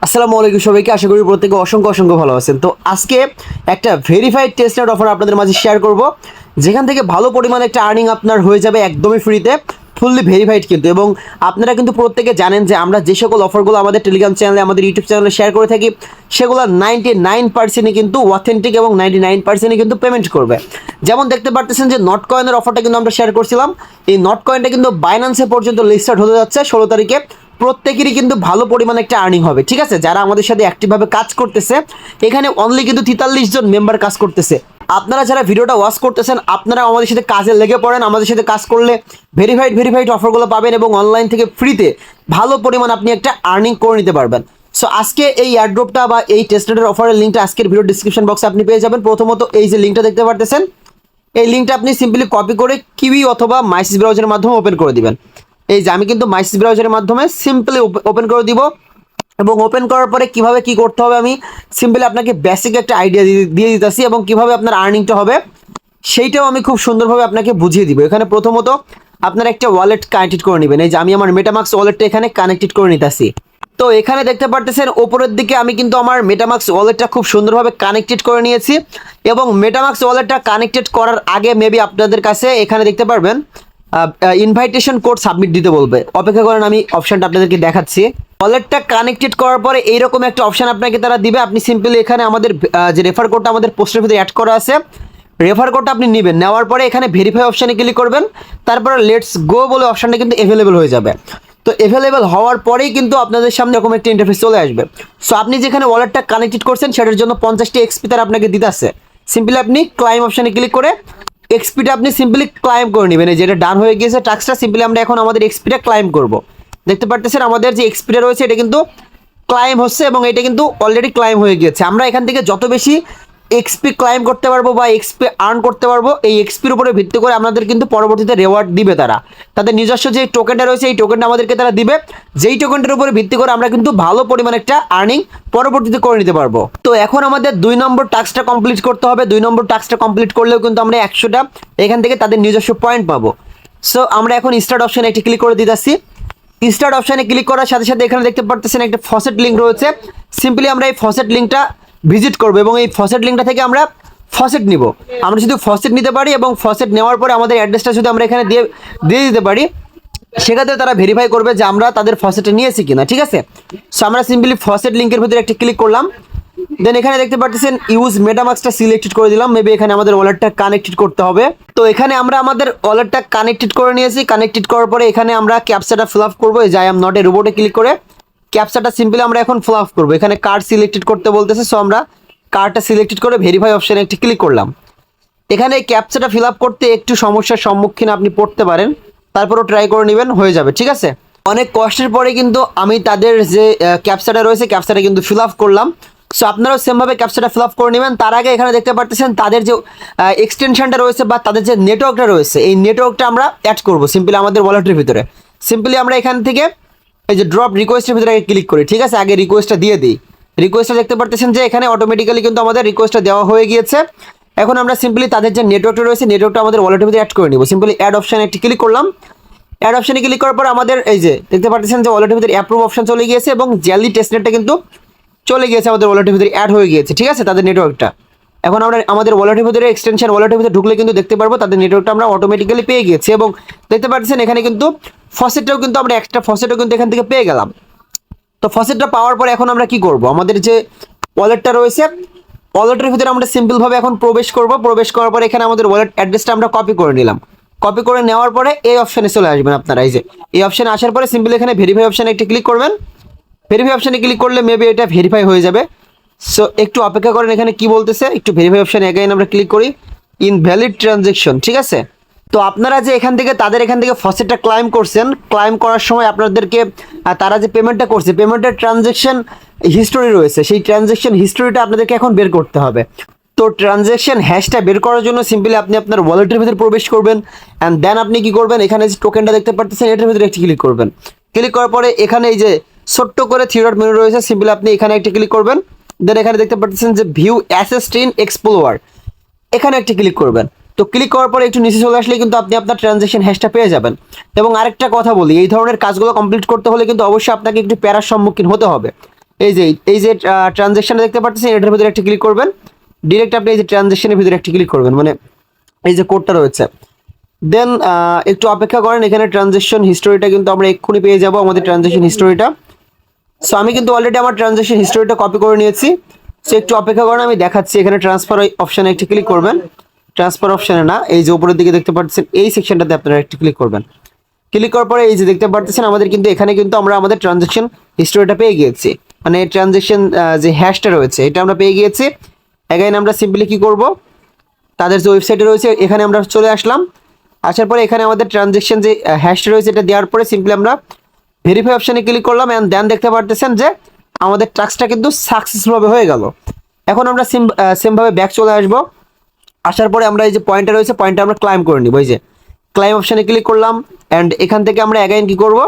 আসসালামু আলাইকুম সবাইকে, আশা করি প্রত্যেকে অসংখ্য অসংখ্য ভালো আছেন। তো আজকে একটা ভেরিফাইড টেস্টেড অফার আপনাদের মাঝে শেয়ার করব, যেখান থেকে ভালো পরিমাণে একটা আর্নিং আপনার হয়ে যাবে একদমই ফ্রিতে, ফুললি ভেরিফাইড কিন্তু। এবং আপনারা কিন্তু প্রত্যেকে জানেন যে আমরা যে সকল অফারগুলো আমাদের টেলিগ্রাম চ্যানেলে, আমাদের ইউটিউব চ্যানেলে শেয়ার করে থাকি, সেগুলো 99%ই কিন্তু অথেন্টিক এবং 99%ই কিন্তু পেমেন্ট করবে। যেমন দেখতে পারতেছেন যে নট কয়েনের অফারটা কিন্তু আমরা শেয়ার করছিলাম। এই নট কয়েনটা কিন্তু বাইন্যান্সে পর্যন্ত লিস্টেড হতে যাচ্ছে 16 তারিখে। প্রত্যেকেরই কিন্তু ভালো পরিমাণে একটা আর্নিং হবে, ঠিক আছে। যারা আমাদের সাথে অ্যাক্টিভভাবে কাজ করতেছে, এখানে অনলি কিন্তু 43 জন মেম্বার কাজ করতেছে। আপনারা যারা ভিডিওটা ওয়াচ করতেছেন, আপনারা আমাদের সাথে কাজে লেগে পড়েন। আমাদের সাথে কাজ করলে ভেরিফাইড অফারগুলো পাবেন এবং অনলাইন থেকে ফ্রিতে ভালো পরিমাণ আপনি একটা আর্নিং করে নিতে পারবেন। সো আজকে এই এয়ারড্রপটা বা এই টেস্টেডের অফারের লিঙ্কটা আজকের ভিডিও ডিসক্রিপশন বক্সে আপনি পেয়ে যাবেন। প্রথমত এই যে লিঙ্কটা দেখতে পারতেছেন, এই লিঙ্কটা আপনি সিম্পলি কপি করে কিউই অথবা মাইসিস ব্রাউজারের মাধ্যমে ওপেন করে দিবেন। এই যে আমি কিন্তু মাইসিস ব্রাউজারের মাধ্যমে সিম্পলি ওপেন করে দিব। এবং ওপেন করার পরে কিভাবে কি করতে হবে আমি সিম্পলি আপনাকে বেসিক একটা আইডিয়া দিয়ে দিতেছি, এবং কিভাবে আপনার আর্নিংটা হবে সেইটাও আমি খুব সুন্দরভাবে আপনাকে বুঝিয়ে দিব। এখানে প্রথমত আপনার একটা ওয়ালেট কানেক্টেড করে নেবেন। এই যে আমি আমার মেটামাক্স ওয়ালেটটা এখানে কানেক্টেড করে নিতেছি। তো এখানে দেখতে পারতেছেন ওপরের দিকে আমি কিন্তু আমার মেটামাক্স ওয়ালেটটা খুব সুন্দরভাবে কানেক্টেড করে নিয়েছি। এবং মেটামাক্স ওয়ালেটটা কানেক্টেড করার আগে মেবি আপনাদের কাছে এখানে দেখতে পারবেন ইনভাইটেশন কোড সাবমিট দিতে বলবে। অপেক্ষা করেন, আমি অপশনটা আপনাদেরকে দেখাচ্ছি। ওয়ালেটটা কানেক্টেড করার পরে এইরকম একটা অপশন আপনাকে তারা দিবে। আপনি সিম্পলি এখানে আমাদের যে রেফার কোডটা আমাদের পোস্টের ভিতরে অ্যাড করা আছে, রেফার কোডটা আপনি নেবেন। নেওয়ার পরে এখানে ভেরিফাই অপশানে ক্লিক করবেন। তারপরে লেটস গো বলে অপশানটা কিন্তু অ্যাভেলেবেল হয়ে যাবে। তো অ্যাভেলেবেল হওয়ার পরেই কিন্তু আপনাদের সামনে এরকম একটা ইন্টারফেস চলে আসবে। সো আপনি যেখানে ওয়ালেটটা কানেক্টেড করছেন সেটার জন্য 50টি এক্সপি তারা আপনাকে দিতে আছে। সিম্পলি আপনি ক্লাইম অপশানে ক্লিক করে এক্সপিটা আপনি সিম্পলি ক্লাইম করে নেবেন। এই যেটা ডান হয়ে গিয়েছে টাস্কটা, সিম্পলি আমরা এখন আমাদের এক্সপিটা ক্লাইম করব। দেখতে পারতেছেন আমাদের যে এক্সপিটা রয়েছে এটা কিন্তু ক্লাইম হচ্ছে, এবং এটা কিন্তু অলরেডি ক্লাইম হয়ে গিয়েছে। আমরা এখান থেকে যত বেশি এক্সপি ক্লাইম করতে পারবো বা এক্সপি আর্ন করতে পারবো, এই এক্সপির উপরে ভিত্তি করে আমাদের কিন্তু পরবর্তীতে রেওয়ার্ড দিবে তারা। তাদের নিজস্ব যে টোকেনটা রয়েছে এই টোকেনটা আমাদেরকে তারা দিবে, যেই টোকেনটার উপরে ভিত্তি করে আমরা কিন্তু ভালো পরিমাণে একটা আর্নিং পরবর্তীতে করে নিতে পারবো। তো এখন আমাদের 2 নম্বর টাস্কটা কমপ্লিট করতে হবে। 2 নম্বর টাস্কটা কমপ্লিট করলেও কিন্তু আমরা 100টা এখান থেকে তাদের নিজস্ব পয়েন্ট পাবো। সো আমরা এখন স্টার্ট অপশানে একটি ক্লিক করে দিতেছি। স্টার্ট অপশানে ক্লিক করার সাথে সাথে এখানে দেখতে পারতেছেন একটা ফসেট লিঙ্ক রয়েছে। সিম্পলি আমরা এই ফসেট লিঙ্কটা ভিজিট করবো, এবং এই ফসেট লিঙ্কটা থেকে আমরা ফসেট নিব। আমরা শুধু ফসেট নিতে পারি, এবং ফসেট নেওয়ার পরে আমাদের অ্যাড্রেসটা যদি আমরা এখানে দিয়ে দিতে পারি, সেক্ষেত্রে তারা ভেরিফাই করবে যে আমরা তাদের ফসেটে নিয়েছি কিনা, ঠিক আছে। সো আমরা সিম্পলি ফসেট লিঙ্কের ভিতরে একটা ক্লিক করলাম। দেন এখানে দেখতে পাচ্ছেন ইউজ মেটামাক্সটা সিলেক্টেড করে দিলাম। মেবি এখানে আমাদের ওয়ালেটটা কানেক্টেড করতে হবে। তো এখানে আমরা আমাদের ওয়ালেটটা কানেক্টেড করে নিয়েছি। কানেক্টেড করার পরে এখানে আমরা ক্যাপচাটা ফিল আপ করবো। এই যে আই এম নট এ রোবটে ক্লিক করে ক্যাপচাটা সিম্পলি আমরা এখন ফিল আপ করবো। এখানে কার্ড সিলেক্টেড করতে বলতেছে, সো আমরা কার্ডটা সিলেক্টেড করে ভেরিফাই অপশানে একটি ক্লিক করলাম। এখানে ক্যাপচাটা ফিল আপ করতে একটু সমস্যার সম্মুখীন আপনি পড়তে পারেন, তারপরও ট্রাই করে নেবেন, হয়ে যাবে, ঠিক আছে। অনেক কষ্টের পরে কিন্তু আমি তাদের যে ক্যাপচাটা রয়েছে ক্যাপচাটা কিন্তু ফিল আপ করলাম। সো আপনারাও সেমভাবে ক্যাপচাটা ফিল আপ করে নেবেন। তার আগে এখানে দেখতে পাচ্ছেন তাদের যে এক্সটেনশনটা রয়েছে বা তাদের যে নেটওয়ার্কটা রয়েছে, এই নেটওয়ার্কটা আমরা অ্যাড করবো সিম্পলি আমাদের ওয়ালেটের ভিতরে। সিম্পলি আমরা এখান থেকে এই যে ড্রপ রিকোয়েস্টের ভিতরে আগে ক্লিক করি, ঠিক আছে। আগে রিকোয়েস্টটা দিয়ে দিই। রিকোয়েস্টটা দেখতে পাচ্ছেন যে এখানে অটোমেটিক্যালি কিন্তু আমাদের রিকোয়েস্টটা দেওয়া হয়ে গিয়েছে। এখন আমরা সিম্পলি তাদের যে নেটওয়ার্কটা রয়েছে নেটওয়ার্কটা আমাদের ওয়ালেটের ভিতরে অ্যাড করে নিব। সিম্পলি অ্যাড অপশানে একটি ক্লিক করলাম। অ্যাড অপশানে ক্লিক করার পর আমাদের এই যে দেখতে পাচ্ছেন যে ওয়ালেটের ভিতরে অ্যাপ্রুভ অপশান চলে গিয়েছে, এবং জেলি টেস্টনেটটা কিন্তু চলে গিয়েছে আমাদের ওয়ালেটের ভিতরে অ্যাড হয়ে গিয়েছে, ঠিক আছে, তাদের নেটওয়ার্কটা। এখন আমরা আমাদের ওয়ালেটের ভিতরে এক্সটেনশন ওয়ালেটের ভিতরে ঢুকলে কিন্তু দেখতে পারবো তাদের নেটওয়ার্কটা আমরা অটোমেটিক্যালি পেয়ে গিয়েছি। এবং দেখতে পাচ্ছেন এখানে কিন্তু ফসেটটাও কিন্তু আমরা এক্সট্রা ফসেটও কিন্তু এখান থেকে পেয়ে গেলাম। তো ফসেটটা পাওয়ার পরে এখন আমরা কি করব, আমাদের যে ওয়ালেটটা রয়েছে ওয়ালেটের ভিতরে আমরা সিম্পলভাবে এখন প্রবেশ করব। প্রবেশ করার পরে এখানে আমাদের ওয়ালেট অ্যাড্রেসটা আমরা কপি করে নিলাম। কপি করে নেওয়ার পরে এই অপশানে চলে আসবেন আপনারা। এই যে এই অপশানে আসার পরে সিম্পলি এখানে ভেরিফাই অপশানে একটি ক্লিক করবেন। ভেরিফাই অপশানে ক্লিক করলে মেবি এটা ভেরিফাই হয়ে যাবে। সো একটু অপেক্ষা করেন, এখানে কি বলতেছে একটু ভেরিফাই অপশানে এগেইন আমরা ক্লিক করি। ইনভ্যালিড ট্রানজ্যাকশন, ঠিক আছে। তো আপনারা যে এখান থেকে তাদের এখান থেকে ফসেটটা ক্লাইম করছেন, ক্লাইম করার সময় আপনাদেরকে তারা যে পেমেন্টটা করছে পেমেন্টের ট্রানজ্যাকশন হিস্টোরি রয়েছে, সেই ট্রানজ্যাকশন হিস্টোরিটা আপনাদেরকে এখন বের করতে হবে। তো ট্রানজ্যাকশন হ্যাশটা বের করার জন্য সিম্পলি আপনি আপনার ওয়ালেটের ভিতরে প্রবেশ করবেন। অ্যান্ড দেন আপনি কি করবেন, এখানে যে টোকেনটা দেখতে পাচ্ছেন এটার ভিতরে একটি ক্লিক করবেন। ক্লিক করার পরে এখানে এই যে ছোট্ট করে থ্রি ডট মেনু রয়েছে, সিম্পলি আপনি এখানে একটি ক্লিক করবেন। দেন এখানে দেখতে পাচ্ছেন যে ভিউ অ্যাসেস্ট ইন এক্সপ্লোরার, এখানে একটি ক্লিক করবেন। তো ক্লিক করার পরে একটু নিচে চলে আসলে কিন্তু আপনি আপনার ট্রানজ্যাকশন হ্যাশটা পেয়ে যাবেন। এবং আরেকটা কথা বলি, এই ধরনের কাজগুলো কমপ্লিট করতে হলে কিন্তু অবশ্যই আপনাকে একটু প্যারার সম্মুখীন হতে হবে। এই যে ট্রানজ্যাকশন দেখতে পাচ্ছেন, এটার ভিতরে একটা ক্লিক করবেন, ডিরেক্ট আপনি এই যে ট্রানজ্যাকশনের ভিতরে একটা ক্লিক করবেন, মানে এই যে কোডটা রয়েছে। দেন একটু অপেক্ষা করেন, এখানে ট্রানজ্যাকশন হিস্টোরিটা কিন্তু আমরা এক্ষুনি পেয়ে যাব, আমাদের ট্রানজ্যাকশন হিস্টোরিটা। সো আমি কিন্তু অলরেডি আমার ট্রানজ্যাকশন হিস্টোরিটা কপি করে নিয়েছি। সো একটু অপেক্ষা করেন, আমি দেখাচ্ছি। এখানে ট্রান্সফার অপশানে একটি ক্লিক করবেন, ট্রান্সফার অপশানে না, এই যে উপরের দিকে দেখতে পাচ্ছেন এই সেকশনটাতে আপনারা একটু ক্লিক করবেন। ক্লিক করার পরে এই যে দেখতে পাচ্ছেন আমাদের কিন্তু এখানে কিন্তু আমরা আমাদের ট্রানজ্যাকশন হিস্টোরিটা পেয়ে গিয়েছি, মানে ট্রানজ্যাকশন যে হ্যাশটা রয়েছে এটা আমরা পেয়ে গিয়েছি। অ্যাগাইন আমরা সিম্পলি কি করব, তাদের যে ওয়েবসাইটে রয়েছে এখানে আমরা চলে আসলাম। আসার পরে এখানে আমাদের ট্রানজ্যাকশন যে হ্যাশটা রয়েছে এটা দেওয়ার পরে সিম্পলি আমরা ভেরিফাই অপশানে ক্লিক করলাম, অ্যান্ড দেন দেখতে পারতেছেন যে আমাদের টাস্কটা কিন্তু সাকসেসফুলভাবে হয়ে গেল। এখন আমরা সেমভাবে ব্যাক চলে আসবো। আসার পরে আমরা এই যে পয়েন্টটা রয়েছে পয়েন্টটা আমরা ক্লাইম করে নিব, এই যে ক্লাইম অপশানে ক্লিক করলাম, অ্যান্ড এখান থেকে আমরা অ্যাগাইন কি করব,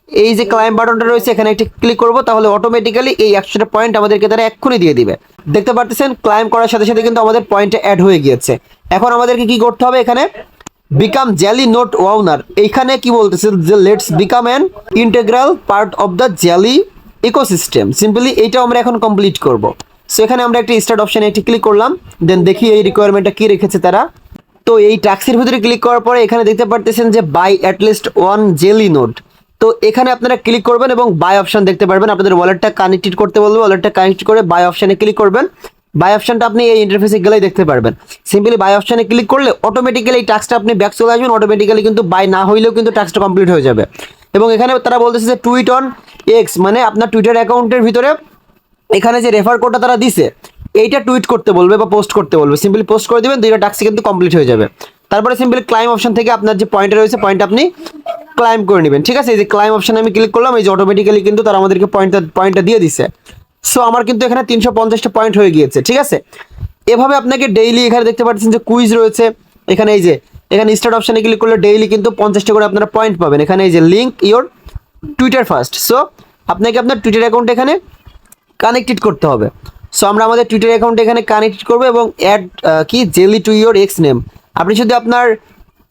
এই যে ক্লাইম বাটনটা রয়েছে এখানে একটি ক্লিক করব, তাহলে অটোমেটিক্যালি এই 100টা পয়েন্ট আমাদেরকে তারা এক্ষুনি দিয়ে দিবে। দেখতে পাচ্ছেন ক্লাইম করার সাথে সাথে কিন্তু আমাদের পয়েন্টে অ্যাড হয়ে গিয়েছে। এখন আমাদেরকে কি করতে হবে, এখানে বিকাম জেলি নোট ওনার, এইখানে কি বলতেছে যে let's become an integral part of the jelly ecosystem, simply এইটাও আমরা এখন কমপ্লিট করব। সো এখানে আমরা একটি স্টার্ট অপশানে একটি ক্লিক করলাম, দেন দেখি এই রিকোয়ারমেন্টটা কি রেখেছে তারা। তো এই টাস্কের ভিতরে ক্লিক করার পরে এখানে দেখতে পারতেছেন যে by at least one jelly note. তো এখানে আপনারা ক্লিক করবেন এবং বাই অপশান দেখতে পারবেন, আপনাদের ওয়ালেটটা কানেক্টেড করতে বলবে, ওয়ালেটটা কানেক্ট করে বাই অপশানে ক্লিক করবেন। বাই অপশানটা আপনি এই ইন্টারফেসে গেলেই দেখতে পারবেন। সিম্পলি বাই অপশানে ক্লিক করলে অটোমেটিক্যালি এই টাস্কটা আপনি ব্যাক চলে আসবেন, অটোমেটিক্যালি কিন্তু বাই না হইলেও কিন্তু টাস্কটা কমপ্লিট হয়ে যাবে। এবং এখানে তারা বলতেছে যে টুইট অন এক্স, মানে আপনার টুইটার অ্যাকাউন্টের ভিতরে এখানে যে রেফার কোডটা তারা দিছে এইটা টুইট করতে বলবে বা পোস্ট করতে বলবে, সিম্পলি পোস্ট করে দিবেন, দুইটা টাস্ক কিন্তু কমপ্লিট হয়ে যাবে। তারপরে সিম্পলি ক্লাইম অপশন থেকে আপনার যে পয়েন্টটা রয়েছে পয়েন্ট আপনি ক্লাইম করে নেবেন, ঠিক আছে। এই যে ক্লাইম অপশনে আমি ক্লিক করলাম, এই যে অটোমেটিক্যালি কিন্তু তারা আমাদেরকে পয়েন্টটা দিয়ে দিছে। সো আমার কিন্তু এখানে 350টা পয়েন্ট হয়ে গিয়েছে, ঠিক আছে। এভাবে আপনাকে ডেইলি এখানে দেখতে পাচ্ছেন যে কুইজ রয়েছে, এখানে এই যে এখানে স্টার্ট অপশনে ক্লিক করলে ডেইলি কিন্তু 50টা করে আপনারা পয়েন্ট পাবেন। এখানে এই যে link your Twitter first, so আপনাকে আপনার টুইটার অ্যাকাউন্ট এখানে কানেক্টেড করতে হবে। সো আমরা আমাদের টুইটার অ্যাকাউন্ট এখানে কানেক্ট করবো এবং অ্যাড কি jelly to your x name. আপনি যদি আপনার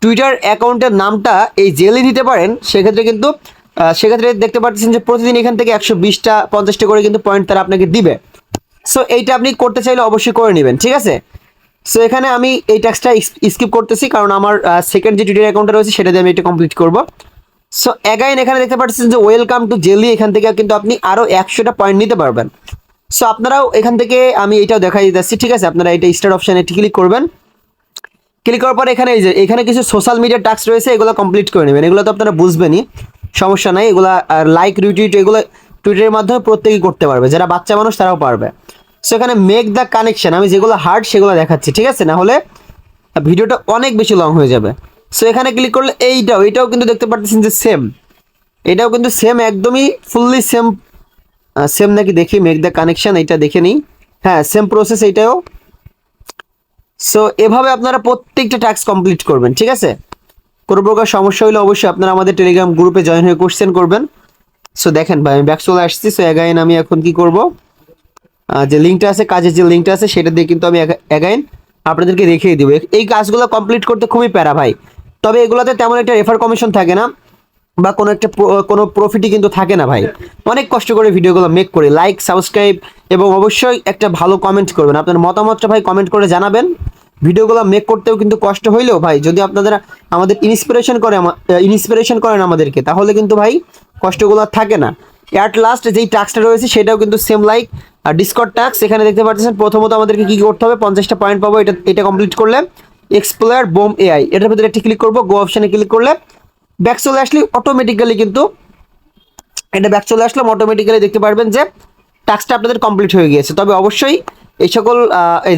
টুইটার অ্যাকাউন্টের নামটা এই জেলি দিতে পারেন সেক্ষেত্রে দেখতে পাচ্ছেন যে প্রতিদিন এখান থেকে 120টা 50টা করে কিন্তু পয়েন্ট তারা আপনাকে দিবে। সো এইটা আপনি করতে চাইলে অবশ্যই করে নেবেন, ঠিক আছে। সো এখানে আমি এই ট্যাক্সটা স্কিপ করতেছি, কারণ আমার সেকেন্ড যে টুইটার অ্যাকাউন্টটা রয়েছে সেটা দিয়ে আমি এটা কমপ্লিট করবো। সো অ্যাগাইন এখানে দেখতে পাচ্ছেন যে ওয়েলকাম টু জেলি, এখান থেকে কিন্তু আপনি আরও 100টা পয়েন্ট নিতে পারবেন। সো আপনারাও এখান থেকে আমি এটাও দেখাই দিচ্ছি, ঠিক আছে। আপনারা এটা স্টার্ট অপশানে ক্লিক করবেন, ক্লিক করার পর এখানে এই যে এখানে কিছু সোশ্যাল মিডিয়া টাস্ক রয়েছে, এগুলো কমপ্লিট করে নেবেন। এগুলো তো আপনারা বুঝবেনই, সমস্যা নাই। এগুলো লাইক রিটুইট এগুলো টুইটারের মাধ্যমে প্রত্যেকেই করতে পারবে, যারা বাচ্চা মানুষ তারাও পারবে। সো এখানে মেক দ্য কানেকশন, আমি যেগুলো হার্ড সেগুলো দেখাচ্ছি, ঠিক আছে, না হলে ভিডিওটা অনেক বেশি লং হয়ে যাবে। সো এখানে ক্লিক করলে এইটাও কিন্তু দেখতে পাচ্ছেন যে সেম, এটাও কিন্তু সেম, একদমই ফুললি সেম নাকি দেখি মেক দ্য কানেকশন, এইটা দেখে নিই। হ্যাঁ, সেম প্রসেস এইটাও। সো এভাবে আপনারা প্রত্যেকটা টাস্ক কমপ্লিট করবেন, ঠিক আছে। কোনো প্রকার সমস্যা হলে অবশ্যই আপনারা আমাদের টেলিগ্রাম গ্রুপে জয়েন হয়ে কোশ্চেন করবেন। সো দেখেন ভাই, আমি ব্যাক চলে আসছি। সো অ্যাগাইন আমি এখন কি করব, যে লিঙ্কটা আছে, কাজের যে লিঙ্কটা আছে সেটা দিয়ে কিন্তু আমি অ্যাগাইন আপনাদেরকে দেখিয়ে দিব। এই কাজগুলো কমপ্লিট করতে খুবই প্যারা ভাই, তবে এগুলোতে তেমন একটা রেফার কমিশন থাকে না বা কোনো প্রফিটই কিন্তু থাকে না ভাই। অনেক কষ্ট করে ভিডিওগুলো মেক করে, লাইক সাবস্ক্রাইব এবং অবশ্যই একটা ভালো কমেন্ট করবেন। আপনার মতামতটা ভাই কমেন্ট করে জানাবেন। ভিডিওগুলো মেক করতেও কিন্তু কষ্ট হইলেও ভাই, যদি আপনারা আমাদের ইন্সপিরেশন করেন আমাদেরকে, তাহলে কিন্তু ভাই কষ্টগুলো থাকে না। অ্যাট লাস্ট যেই টাস্কটা রয়েছে সেটাও কিন্তু সেম লাইক ডিসকর্ড টাস্ক। এখানে দেখতে পাচ্ছেন প্রথমত আমাদেরকে কী করতে হবে, 50টা পয়েন্ট পাবো। এটা কমপ্লিট করলে এক্সপ্লোর বোম এআই, এটার ভিতরে একটি ক্লিক করবো, গো অপশানে ক্লিক করলে ব্যাক চলে আসলে অটোমেটিক্যালি কিন্তু এটা ব্যাক চলে আসলাম, অটোমেটিক্যালি দেখতে পারবেন যে টাস্কটা আপনাদের কমপ্লিট হয়ে গিয়েছে। তবে অবশ্যই এই সকল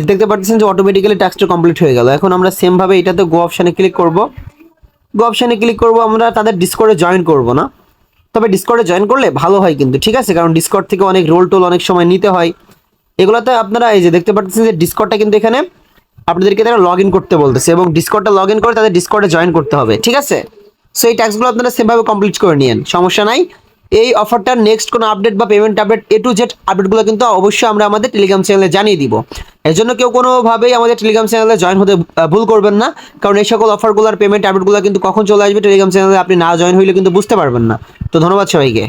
দেখতে পাচ্ছেন যে অটোমেটিক্যালি টাস্কটা কমপ্লিট হয়ে গেল। এখন আমরা সেমভাবে এটাতে গো অপশানে ক্লিক করব, গো অপশানে ক্লিক করব। আমরা তাদের ডিসকর্ডে জয়েন করব না, তবে ডিসকর্ডে জয়েন করলে ভালো হয় কিন্তু, ঠিক আছে, কারণ ডিসকর্ড থেকে অনেক রোল টোল অনেক সময় নিতে হয়। এগুলোতে আপনারা এই যে দেখতে পাচ্ছেন যে ডিসকর্ডটা কিন্তু এখানে আপনাদেরকে তারা লগ ইন করতে বলতেছে এবং ডিসকর্ডটা লগ ইন করে তাদের ডিসকর্ডে জয়েন করতে হবে, ঠিক আছে। সো এই টাস্কগুলো আপনারা সেমভাবে কমপ্লিট করে নিন, সমস্যা নাই। এই অফারটার নেক্সট কোনো আপডেট বা payment update A to Z আপডেটগুলো কিন্তু অবশ্যই আমরা আমাদের টেলিগ্রাম চ্যানেলে জানিয়ে দিব। এর জন্য কেউ কোনোভাবেই আমাদের টেলিগ্রাম চ্যানেলে জয়েন হতে ভুল করবেন না, কারণ এই সকল অফারগুলোর পেমেন্ট আপডেটগুলো কিন্তু কখন চলে আসবে টেলিগ্রাম চ্যানেলে আপনি না জয়েন হইলে কিন্তু বুঝতে পারবেন না। তো ধন্যবাদ সবাইকে।